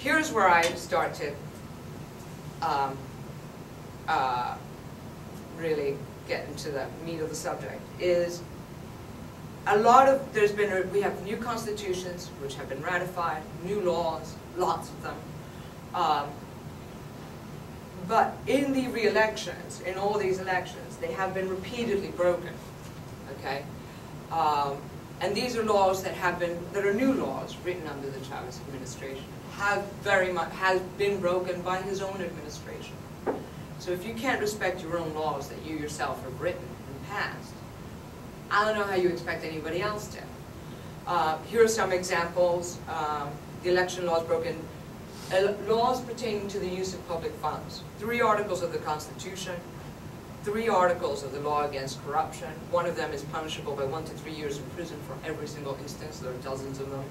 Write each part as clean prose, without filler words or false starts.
here's where I start to really get into the meat of the subject, is a lot of, we have new constitutions which have been ratified, new laws, lots of them. But in the re-elections, in all these elections, they have been repeatedly broken, okay? And these are laws that are new laws written under the Chavez administration, have been broken by his own administration. So if you can't respect your own laws that you yourself have written and passed, I don't know how you expect anybody else to. Here are some examples. The election laws broken. Laws pertaining to the use of public funds. 3 articles of the Constitution, 3 articles of the law against corruption. One of them is punishable by 1 to 3 years in prison for every single instance. There are dozens of them.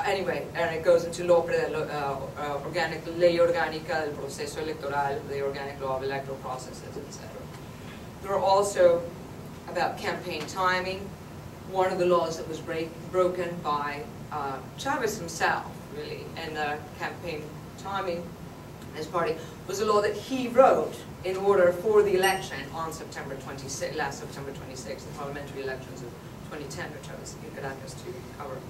Anyway, and it goes into ley orgánica del proceso electoral, the organic law of electoral processes, etc. There are also about campaign timing. One of the laws that was broken by Chavez himself, really, and the campaign timing in his party was a law that he wrote in order for the election on last September 26th, the parliamentary elections of 2010, which I was in Caracas to cover,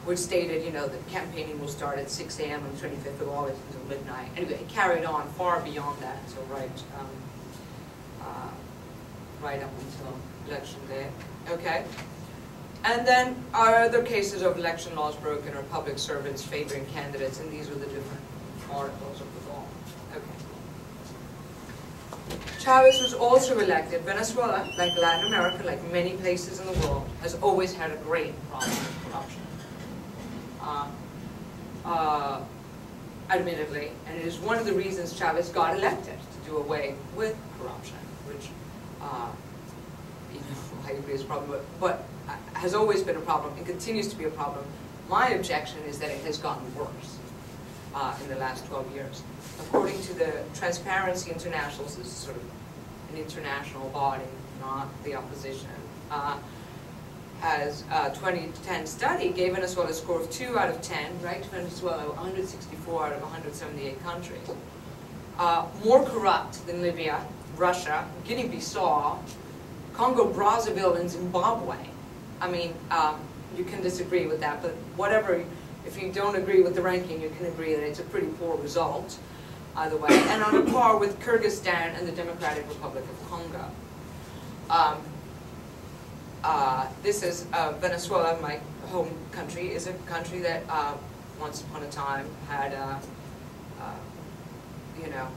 which stated, you know, that campaigning will start at 6 a.m. on the 25th of August until midnight. Anyway, it carried on far beyond that, so right up until election day. Okay. And then our other cases of election laws broken are public servants favoring candidates, and these are the different articles of the law. Okay. Chavez was also elected. Venezuela, like Latin America, like many places in the world, has always had a great problem with corruption. Admittedly, and it is one of the reasons Chavez got elected, to do away with corruption, which, you know, I agree is a problem, but has always been a problem and continues to be a problem. My objection is that it has gotten worse in the last 12 years. According to the Transparency International, this is sort of an international body, not the opposition, has a 2010 study gave Venezuela a score of 2 out of 10, right? Venezuela, 164 out of 178 countries. More corrupt than Libya, Russia, Guinea-Bissau, Congo, Brazzaville, and Zimbabwe. I mean, you can disagree with that, but whatever, if you don't agree with the ranking, you can agree that it's a pretty poor result, either way. And on a par with Kyrgyzstan and the Democratic Republic of Congo. This is Venezuela, my home country, is a country that once upon a time had, you know,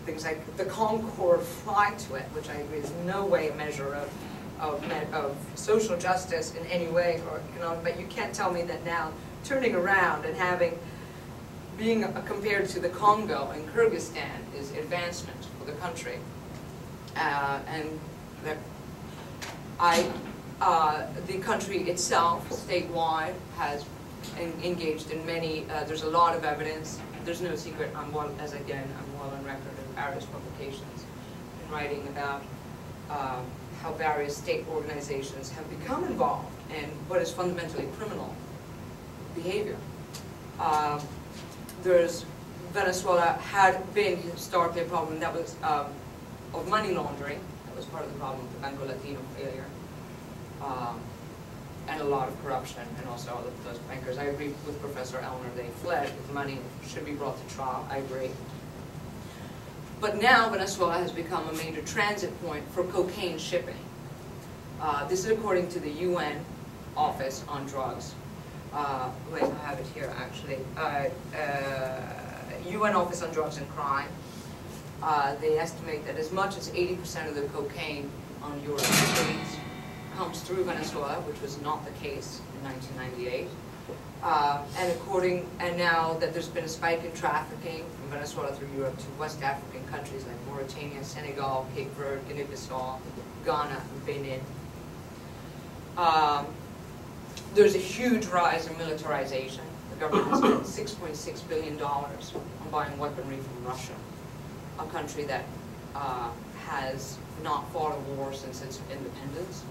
things like the Concorde flight to it, which I agree is no way a measure of social justice in any way or economic, but you can't tell me that now turning around and being compared to the Congo and Kyrgyzstan is advancement for the country. The country itself, statewide, has engaged in many, there's a lot of evidence. There's no secret, I'm well on record in various publications in writing about how various state organizations have become involved in what is fundamentally criminal behavior. Venezuela had been historically a problem that was of money laundering. That was part of the problem with the Banco Latino failure. And a lot of corruption, and also all of those bankers. I agree with Professor Elmer, they fled with money, should be brought to trial, I agree. But now Venezuela has become a major transit point for cocaine shipping. This is according to the UN Office on Drugs. Wait, I have it here actually. UN Office on Drugs and Crime. They estimate that as much as 80% of the cocaine on Europe's streets comes through Venezuela, which was not the case in 1998. And now that there's been a spike in trafficking from Venezuela through Europe to West African countries like Mauritania, Senegal, Cape Verde, Guinea-Bissau, Ghana, and Benin. There's a huge rise in militarization. The government has spent $6.6 billion on buying weaponry from Russia, a country that has not fought a war since its independence.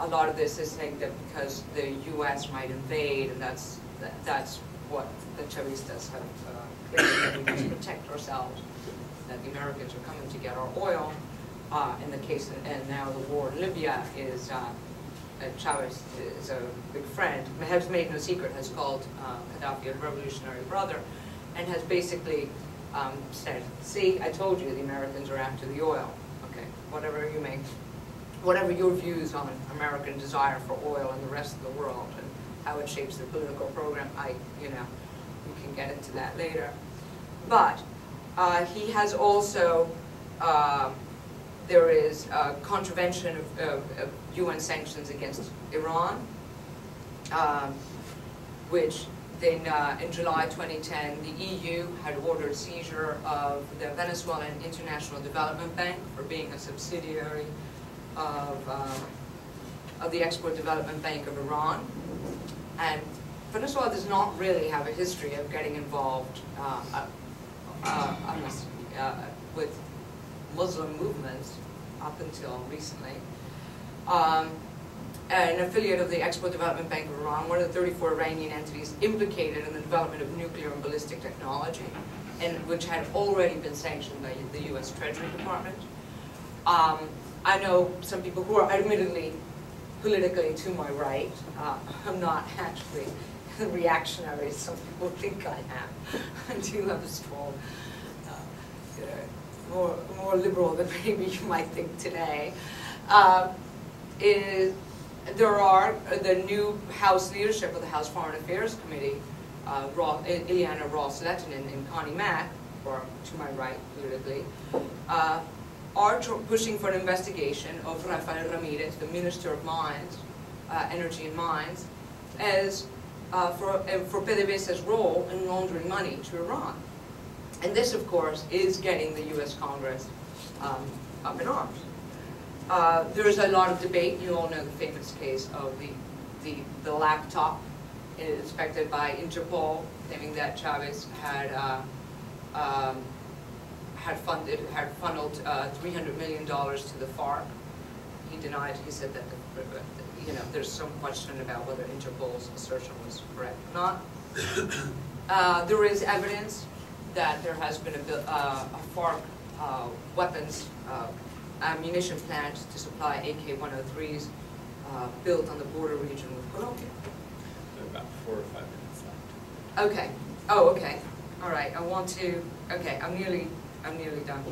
a lot of this is saying that because the U.S. might invade, and that's what the Chavistas have claimed, that we must protect ourselves, that the Americans are coming to get our oil. In the case, and now the war in Libya is, Chavez is a big friend, has made no secret, has called Gaddafi a revolutionary brother, and has basically said, see, I told you the Americans are after the oil. Okay, whatever your views on American desire for oil in the rest of the world and how it shapes their political program, we can get into that later. But he has also, there is contravention of UN sanctions against Iran, which then in July 2010, the EU had ordered seizure of the Venezuelan International Development Bank for being a subsidiary of the Export Development Bank of Iran. And Venezuela does not really have a history of getting involved with Muslim movements up until recently. An affiliate of the Export Development Bank of Iran, one of the 34 Iranian entities implicated in the development of nuclear and ballistic technology, and which had already been sanctioned by the U.S. Treasury Department. I know some people who are admittedly politically to my right. I'm not actually reactionary as some people think I am. I do have a strong, more liberal than maybe you might think today. There are the new House leadership of the House Foreign Affairs Committee, Ileana Ross-Lehtinen and Connie Mack, or to my right politically, are pushing for an investigation of Rafael Ramirez, the Minister of Mines, Energy and Mines, as for PDVSA's role in laundering money to Iran. And this, of course, is getting the U.S. Congress up in arms. There is a lot of debate. You all know the famous case of the laptop inspected by Interpol, claiming that Chavez had funneled $300 million to the FARC. He denied. He said that there's some question about whether Interpol's assertion was correct or not. There is evidence that there has been a FARC weapons ammunition plant to supply AK-103s built on the border region with Colombia. There are about 4 or 5 minutes left. Okay. Oh, okay. All right. Okay. I'm nearly done.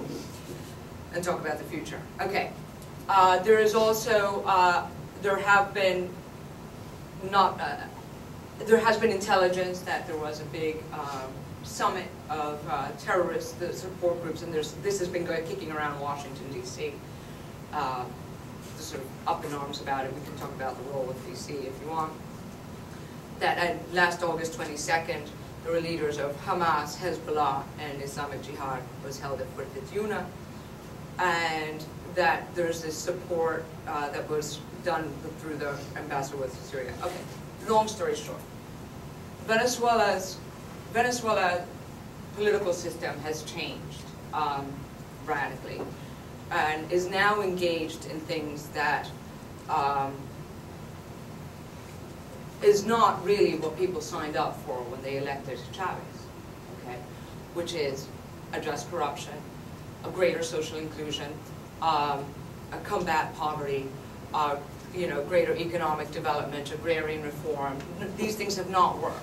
And talk about the future. Okay. There is also there has been intelligence that there was a big summit of terrorist support groups, and this has been kicking around Washington, D.C. Sort of up in arms about it. We can talk about the role of D.C. if you want. That last August 22nd, there were leaders of Hamas, Hezbollah, and Islamic Jihad was held at Fort Yuna, and that there's this support that was done through the ambassador with Syria. Okay, long story short, Venezuela's political system has changed radically and is now engaged in things that is not really what people signed up for when they elected Chavez, okay? Which is address corruption, a greater social inclusion, a combat poverty, greater economic development, agrarian reform. These things have not worked.